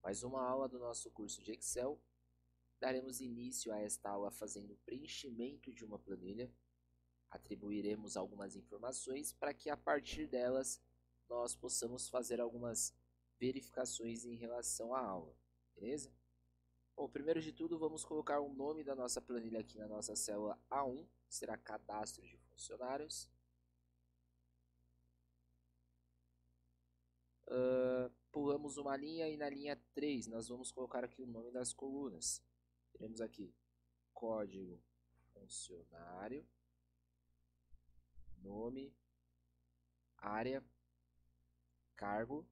Mais uma aula do nosso curso de Excel. Daremos início a esta aula fazendo o preenchimento de uma planilha. Atribuiremos algumas informações para que a partir delas nós possamos fazer algumas verificações em relação à aula, beleza? Bom, primeiro de tudo vamos colocar o nome da nossa planilha aqui na nossa célula A1, será cadastro de funcionários. Pulamos uma linha e na linha 3 nós vamos colocar aqui o nome das colunas. Teremos aqui código funcionário, nome, área, cargo,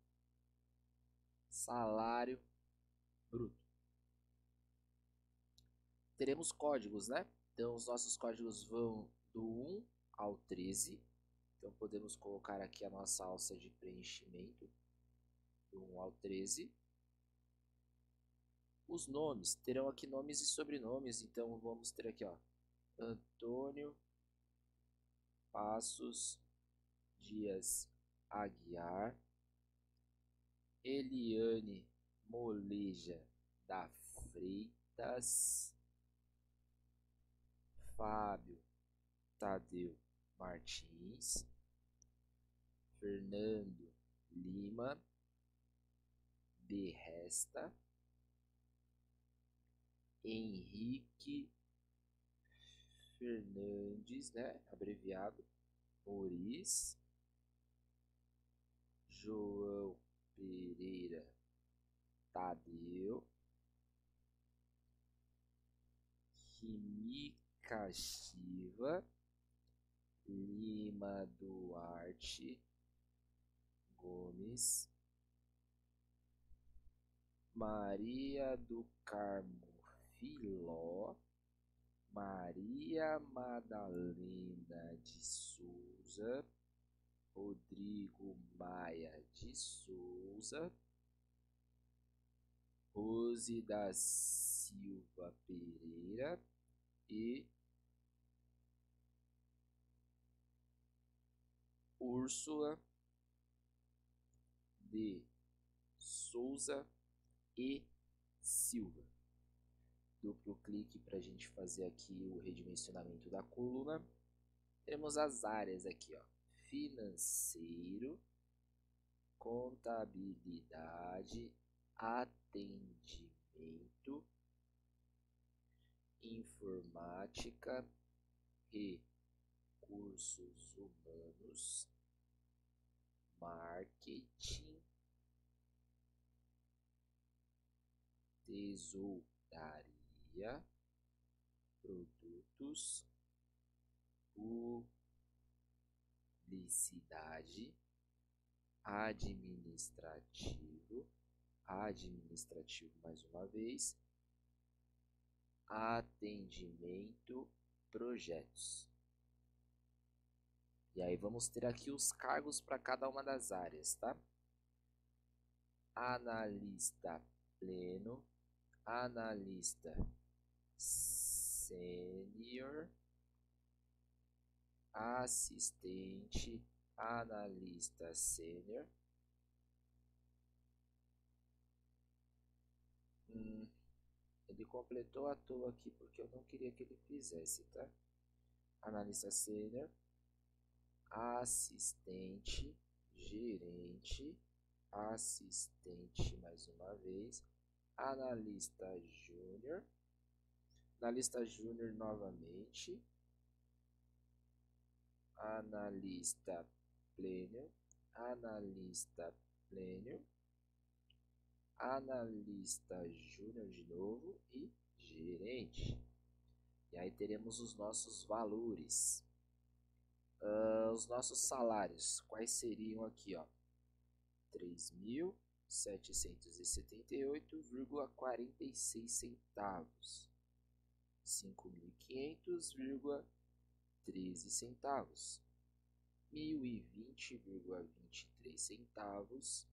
salário bruto. Teremos códigos, né? Então os nossos códigos vão do 1 ao 13. Então podemos colocar aqui a nossa alça de preenchimento do 1 ao 13. Os nomes terão aqui nomes e sobrenomes, então vamos ter aqui, ó, Antônio Passos Dias Aguiar, Eliane Moleja da Freitas, Fábio Tadeu Martins, Fernando Lima de Resta, Henrique Fernandes, né, abreviado, Moris, João Pereira Tadeu, Química Shiva, Lima Duarte Gomes, Maria do Carmo Filó, Maria Madalena de Souza, Rodrigo Maia de Souza, Rose da Silva Pereira e Úrsula de Souza e Silva. Duplo clique para a gente fazer aqui o redimensionamento da coluna. Temos as áreas aqui, ó, financeiro, contabilidade, atendimento, informática, recursos humanos, marketing, tesouraria, produtos, publicidade, administrativo mais uma vez, atendimento, projetos. E aí vamos ter aqui os cargos para cada uma das áreas, tá? Analista pleno, analista sênior, assistente, analista sênior. Ele completou à toa aqui porque eu não queria que ele fizesse, tá? Analista sênior, assistente, gerente, assistente mais uma vez, analista júnior novamente, analista pleno, analista pleno, analista júnior de novo e gerente. E aí teremos os nossos valores. Os nossos salários, quais seriam aqui, ó? 3.778,46 centavos, 5.500,13 centavos, 1.020,23 centavos,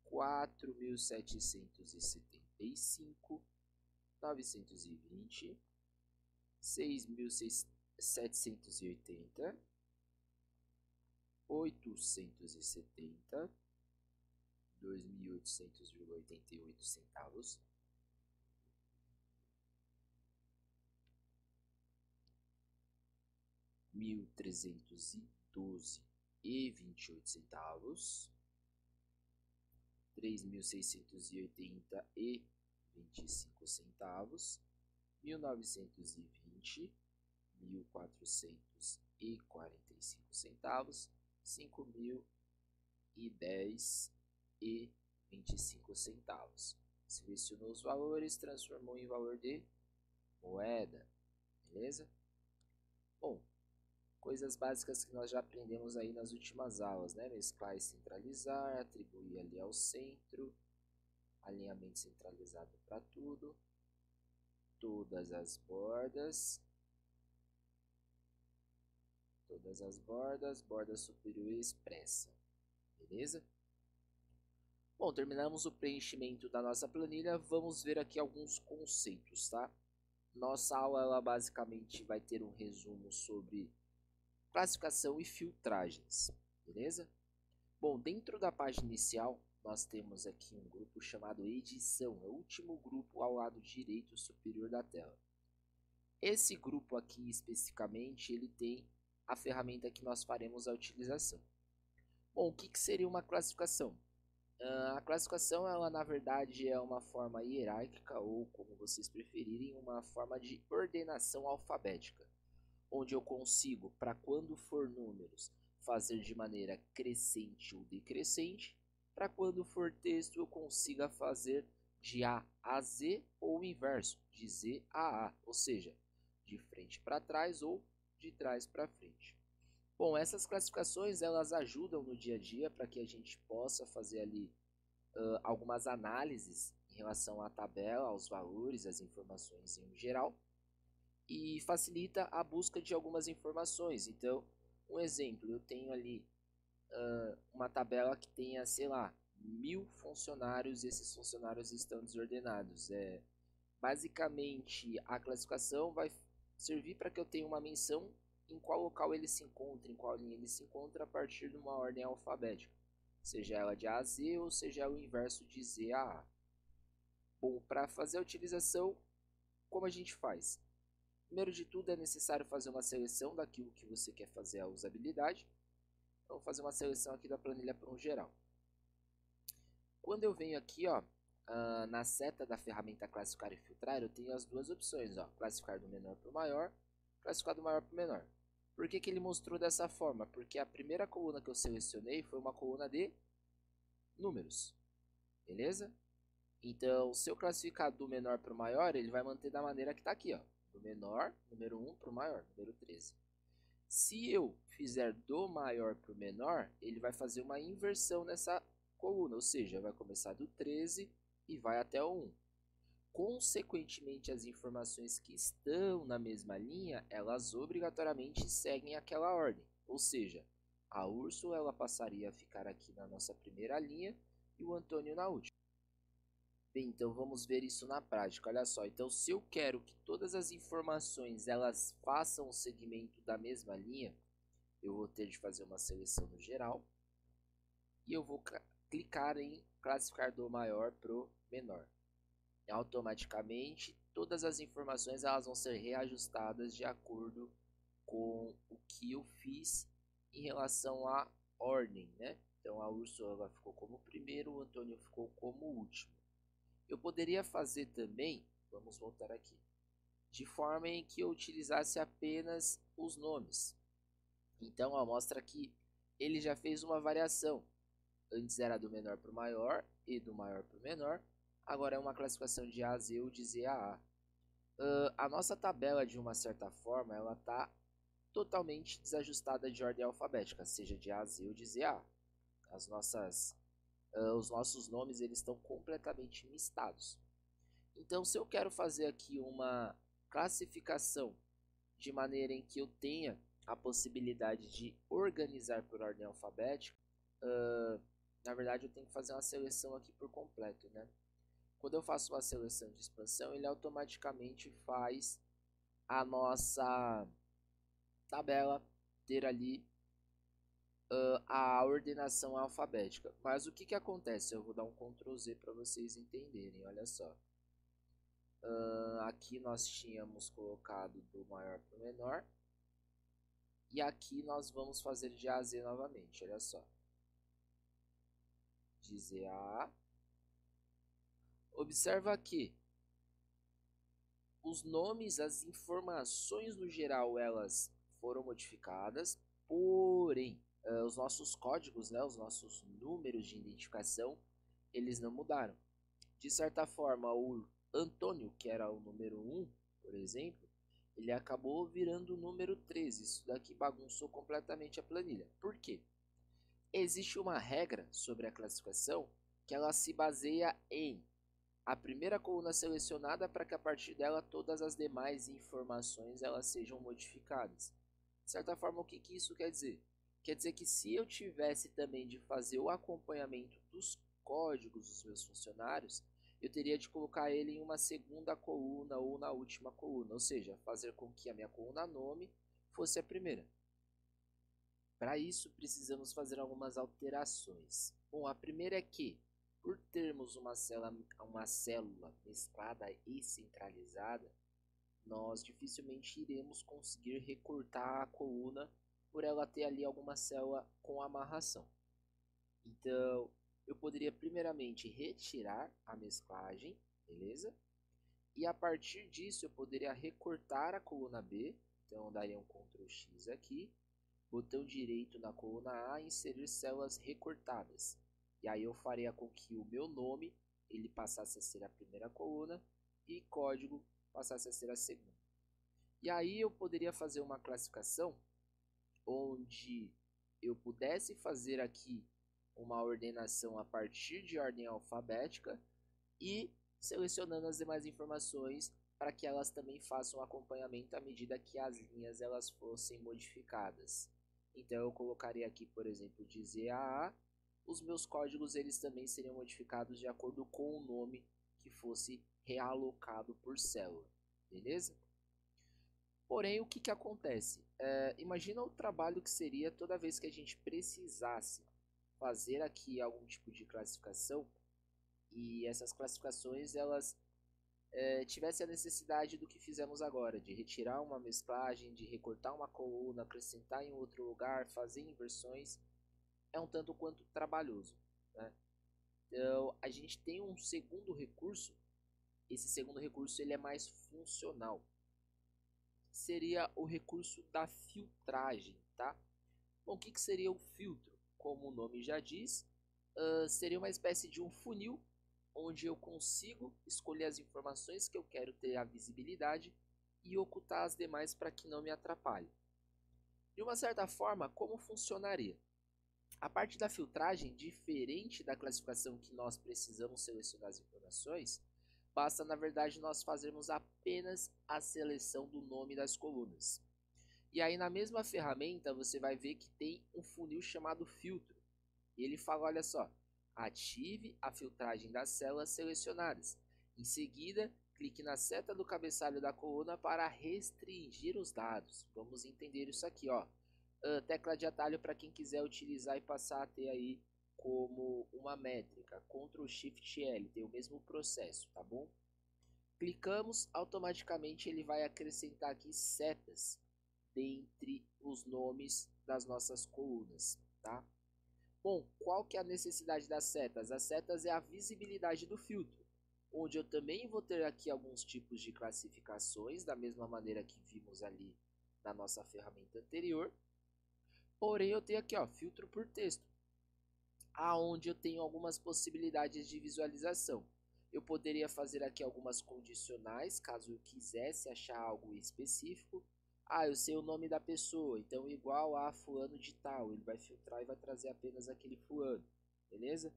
4.775, 920, 6.780, 870, 2.870, 2.800,88. 1.312,28. 3.680,25. 1.920, 1.445. 5.010,25. Selecionou os valores, transformou em valor de moeda, beleza? Bom, coisas básicas que nós já aprendemos aí nas últimas aulas, né? Mesclar e centralizar, atribuir ali ao centro, alinhamento centralizado para tudo, todas as bordas, borda superior expressa, beleza? Bom, terminamos o preenchimento da nossa planilha, vamos ver aqui alguns conceitos, tá? Nossa aula, ela basicamente vai ter um resumo sobre classificação e filtragens, beleza? Bom, dentro da página inicial, nós temos aqui um grupo chamado edição, é o último grupo ao lado direito superior da tela. Esse grupo aqui, especificamente, ele tem a ferramenta que nós faremos a utilização. Bom, o que seria uma classificação? A classificação, ela na verdade é uma forma hierárquica, ou como vocês preferirem, uma forma de ordenação alfabética, onde eu consigo, para quando for números, fazer de maneira crescente ou decrescente, para quando for texto eu consiga fazer de A a Z ou o inverso, de Z a A, ou seja, de frente para trás ou de trás para frente. Bom, essas classificações elas ajudam no dia a dia para que a gente possa fazer ali algumas análises em relação à tabela, aos valores, às informações em geral, e facilita a busca de algumas informações. Então, um exemplo, eu tenho ali uma tabela que tenha, sei lá, 1.000 funcionários e esses funcionários estão desordenados. Basicamente, a classificação vai servir para que eu tenha uma menção em qual local ele se encontra, em qual linha ele se encontra a partir de uma ordem alfabética, seja ela de A a Z ou seja ela o inverso de Z a A. Bom, para fazer a utilização, como a gente faz? Primeiro de tudo é necessário fazer uma seleção daquilo que você quer fazer a usabilidade. Então, vou fazer uma seleção aqui da planilha para um geral. Quando eu venho aqui, ó, na seta da ferramenta classificar e filtrar, eu tenho as duas opções, ó, classificar do menor para o maior, classificar do maior para o menor. Por que ele mostrou dessa forma? Porque a primeira coluna que eu selecionei foi uma coluna de números, beleza? Então, se eu classificar do menor para o maior, ele vai manter da maneira que está aqui, ó, do menor, número 1, para o maior, número 13. Se eu fizer do maior para o menor, ele vai fazer uma inversão nessa coluna, ou seja, vai começar do 13 e vai até o 1. Consequentemente, as informações que estão na mesma linha, elas obrigatoriamente seguem aquela ordem. Ou seja, a Úrsula ela passaria a ficar aqui na nossa primeira linha e o Antônio na última. Bem, então vamos ver isso na prática. Olha só, então se eu quero que todas as informações elas façam o segmento da mesma linha, eu vou ter de fazer uma seleção no geral e eu vou clicar em classificar do maior para o menor. E automaticamente todas as informações elas vão ser reajustadas de acordo com o que eu fiz em relação à ordem, né? Então a Úrsula ficou como primeiro, o Antônio ficou como último. Eu poderia fazer também, vamos voltar aqui, de forma em que eu utilizasse apenas os nomes. Então, ó, mostra que ele já fez uma variação. Antes era do menor para o maior e do maior para o menor. Agora é uma classificação de A a Z ou de Z a A. A nossa tabela, de uma certa forma, ela está totalmente desajustada de ordem alfabética, seja de A a Z ou de Z a A. Os nossos nomes eles estão completamente mistados. Então, se eu quero fazer aqui uma classificação de maneira em que eu tenha a possibilidade de organizar por ordem alfabética, na verdade eu tenho que fazer uma seleção aqui por completo, né? Quando eu faço uma seleção de expansão, ele automaticamente faz a nossa tabela ter ali a ordenação alfabética. Mas o que acontece? Eu vou dar um Ctrl Z para vocês entenderem, olha só. Aqui nós tínhamos colocado do maior para o menor. E aqui nós vamos fazer de A a Z novamente, olha só. De Z a A. Observa que os nomes, as informações no geral, elas foram modificadas, porém, os nossos códigos, né, os nossos números de identificação, eles não mudaram. De certa forma, o Antônio, que era o número 1, por exemplo, ele acabou virando o número 13. Isso daqui bagunçou completamente a planilha. Por quê? Existe uma regra sobre a classificação que ela se baseia em a primeira coluna selecionada para que a partir dela todas as demais informações elas sejam modificadas. De certa forma, o que isso quer dizer? Quer dizer que se eu tivesse também de fazer o acompanhamento dos códigos dos meus funcionários, eu teria de colocar ele em uma segunda coluna ou na última coluna, ou seja, fazer com que a minha coluna nome fosse a primeira. Para isso, precisamos fazer algumas alterações. Bom, a primeira é que, por termos uma célula mesclada e centralizada, nós dificilmente iremos conseguir recortar a coluna por ela ter ali alguma célula com amarração. Então, eu poderia primeiramente retirar a mesclagem, beleza? E a partir disso eu poderia recortar a coluna B, então daria um Ctrl X aqui, botão direito na coluna A, inserir células recortadas. E aí eu faria com que o meu nome ele passasse a ser a primeira coluna e código passasse a ser a segunda. E aí eu poderia fazer uma classificação onde eu pudesse fazer aqui uma ordenação a partir de ordem alfabética e selecionando as demais informações para que elas também façam acompanhamento à medida que as linhas elas fossem modificadas. Então eu colocaria aqui, por exemplo, de Z a A, os meus códigos eles também seriam modificados de acordo com o nome que fosse realocado por célula, beleza? Porém, o que acontece? Imagina o trabalho que seria toda vez que a gente precisasse fazer aqui algum tipo de classificação e essas classificações elas tivessem a necessidade do que fizemos agora, de retirar uma mesclagem, de recortar uma coluna, acrescentar em outro lugar, fazer inversões, é um tanto quanto trabalhoso, né? Então, a gente tem um segundo recurso, esse segundo recurso ele é mais funcional, seria o recurso da filtragem, tá? Bom, o que seria o filtro? Como o nome já diz, seria uma espécie de um funil onde eu consigo escolher as informações que eu quero ter a visibilidade e ocultar as demais para que não me atrapalhe. De uma certa forma, como funcionaria? A parte da filtragem, diferente da classificação que nós precisamos selecionar as informações, basta na verdade nós fazermos apenas a seleção do nome das colunas. E aí na mesma ferramenta você vai ver que tem um funil chamado filtro. E ele fala, olha só, ative a filtragem das células selecionadas. Em seguida, clique na seta do cabeçalho da coluna para restringir os dados. Vamos entender isso aqui, ó. Tecla de atalho para quem quiser utilizar e passar a ter aí como uma métrica. Ctrl Shift L, tem o mesmo processo, tá bom? Clicamos, automaticamente ele vai acrescentar aqui setas dentre os nomes das nossas colunas, tá? Bom, qual que é a necessidade das setas? As setas é a visibilidade do filtro, onde eu também vou ter aqui alguns tipos de classificações, da mesma maneira que vimos ali na nossa ferramenta anterior. Porém, eu tenho aqui, ó, filtro por texto, aonde eu tenho algumas possibilidades de visualização. Eu poderia fazer aqui algumas condicionais, caso eu quisesse achar algo específico. Ah, eu sei o nome da pessoa, então igual a fulano de tal, ele vai filtrar e vai trazer apenas aquele fulano, beleza?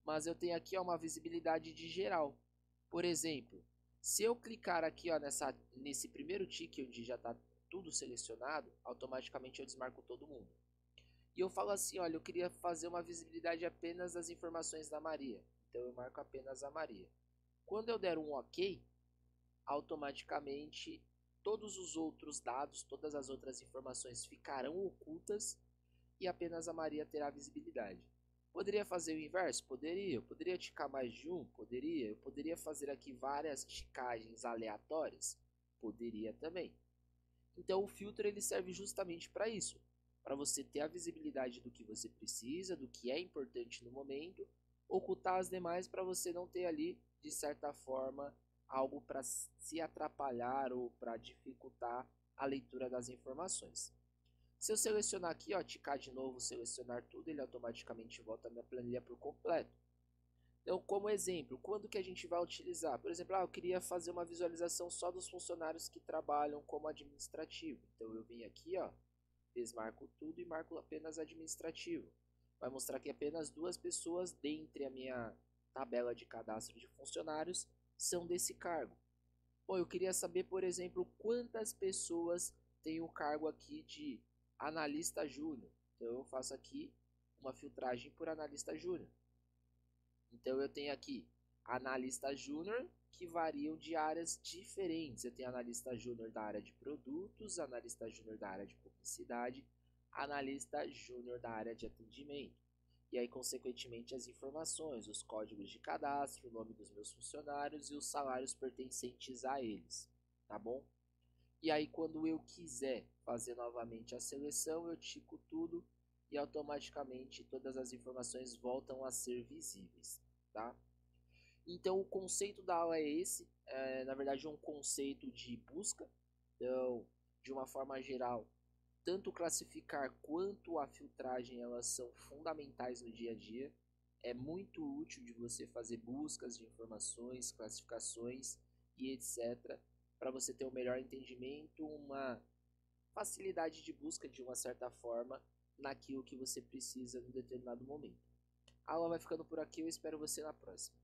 Mas eu tenho aqui ó, uma visibilidade de geral. Por exemplo, se eu clicar aqui ó, nesse primeiro tique onde já está tudo selecionado, automaticamente eu desmarco todo mundo. E eu falo assim, olha, eu queria fazer uma visibilidade apenas das informações da Maria. Então eu marco apenas a Maria. Quando eu der um OK, automaticamente todos os outros dados, todas as outras informações ficarão ocultas e apenas a Maria terá visibilidade. Poderia fazer o inverso? Poderia. Eu poderia ticar mais de um? Poderia. Eu poderia fazer aqui várias ticagens aleatórias? Poderia também. Então o filtro ele serve justamente para isso, para você ter a visibilidade do que você precisa, do que é importante no momento, ocultar as demais para você não ter ali, de certa forma, algo para se atrapalhar ou para dificultar a leitura das informações. Se eu selecionar aqui, ó, ticar de novo, selecionar tudo, ele automaticamente volta a minha planilha por completo. Então, como exemplo, quando que a gente vai utilizar? Por exemplo, eu queria fazer uma visualização só dos funcionários que trabalham como administrativo. Então, eu vim aqui, ó, desmarco tudo e marco apenas administrativo. Vai mostrar que apenas 2 pessoas dentre a minha tabela de cadastro de funcionários são desse cargo. Bom, eu queria saber, por exemplo, quantas pessoas têm o cargo aqui de analista júnior. Então, eu faço aqui uma filtragem por analista júnior. Então eu tenho aqui analista júnior que variam de áreas diferentes. Eu tenho analista júnior da área de produtos, analista júnior da área de publicidade, analista júnior da área de atendimento. E aí, consequentemente, as informações, os códigos de cadastro, o nome dos meus funcionários e os salários pertencentes a eles, tá bom? E aí, quando eu quiser fazer novamente a seleção, eu tico tudo e automaticamente todas as informações voltam a ser visíveis, tá? Então, o conceito da aula é esse, na verdade é um conceito de busca. Então, de uma forma geral, tanto classificar quanto a filtragem, elas são fundamentais no dia a dia. É muito útil de você fazer buscas de informações, classificações e etc, para você ter um melhor entendimento, uma facilidade de busca de uma certa forma naquilo que você precisa em determinado momento. A aula vai ficando por aqui, eu espero você na próxima.